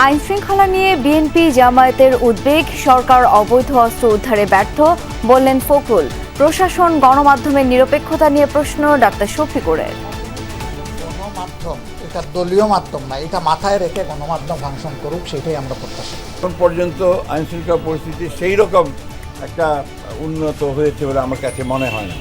আইনশৃঙ্খলা নিয়ে বিএনপি জামায়াতের উদ্বেগ, সরকার অবৈধ অস্ত্র উদ্ধারে ব্যর্থ, বললেন ফখরুল। প্রশাসন গণমাধ্যমের নিরপেক্ষতা নিয়ে প্রশ্ন ডাক্তার শফিকুরের। গণমাধ্যম এটা দলীয় মাধ্যম না, এটা মাথায় রেখে গণমাধ্যম ফাংশন করুক, সেটাই আমরা প্রত্যাশা। এখন পর্যন্ত আইনশৃঙ্খলা পরিস্থিতি সেই রকম একটা উন্নত হয়েছে বলে আমার কাছে মনে হয় না।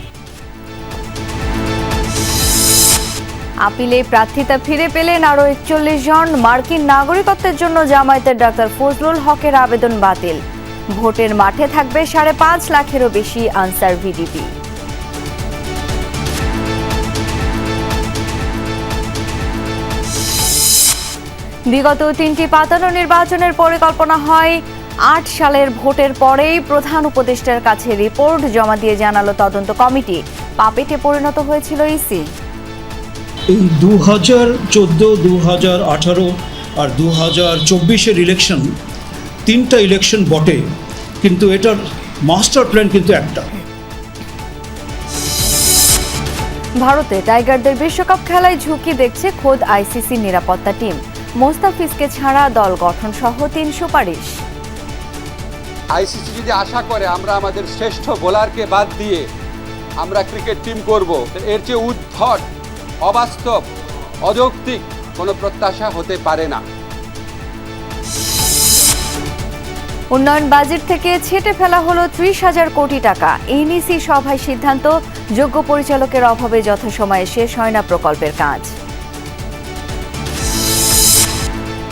আপিলে প্রার্থিতা ফিরে পেলেন আরও ৪১ জন। মার্কিন নাগরিকত্বের জন্য জামায়াতের ডাক্তার ফজলুল হকের আবেদন বাতিল। ভোটের মাঠে থাকবে ৫.৫ লাখেরও বেশি আনসার ভিডিপি। বিগত ৩টি পাতানো নির্বাচনের পরিকল্পনা হয় ৮ সালের ভোটের পরেই প্রধান উপদেষ্টার কাছে রিপোর্ট জমা দিয়ে জানালো তদন্ত কমিটি। পাপেটে পরিণত হয়েছিল ইসি। এই 2014, 2018 আর 2024-এর ইলেকশন, 3টা ইলেকশন বটে, কিন্তু এটার মাস্টার প্ল্যান কিন্তু একটা। ভারতে টাইগারদের বিশ্বকাপ খেলায় ঝুঁকি দেখছে খোদ আইসিসি নিরাপত্তা টিম। মোস্তাফিজকে ছাড়া দল গঠন সহ ৩ সুপারিশ। আইসিসি যদি আশা করে আমরা আমাদের শ্রেষ্ঠ বোলারকে বাদ দিয়ে আমরা ক্রিকেট টিম করব, এর চেয়ে উদ্ভট, অবাস্তব, অযৌক্তিক কোনো প্রত্যাশা হতে পারে না। উন্নয়ন বাজেট থেকে ছেটে ফেলা হলো ৩০,০০০ কোটি টাকা। এনইসি সভায় সিদ্ধান্ত, যোগ্য পরিচালকের অভাবে যথাসময়ে শেষ হয় না প্রকল্পের কাজ।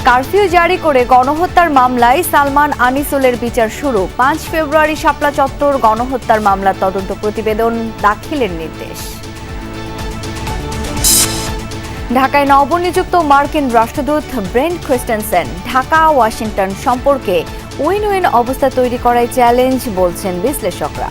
কারফিউ জারি করে গণহত্যার মামলায় সালমান আনিসুলের বিচার শুরু। ৫ ফেব্রুয়ারি শাপলা চত্বর গণহত্যার মামলার তদন্ত প্রতিবেদন দাখিলের নির্দেশ। ঢাকায় নবনিযুক্ত মার্কিন রাষ্ট্রদূত ব্রেন্ট ক্রিস্টেনসেন। ঢাকা ওয়াশিংটন সম্পর্কে উইন উইন অবস্থা তৈরি করাই চ্যালেঞ্জ বলছেন বিশ্লেষকরা।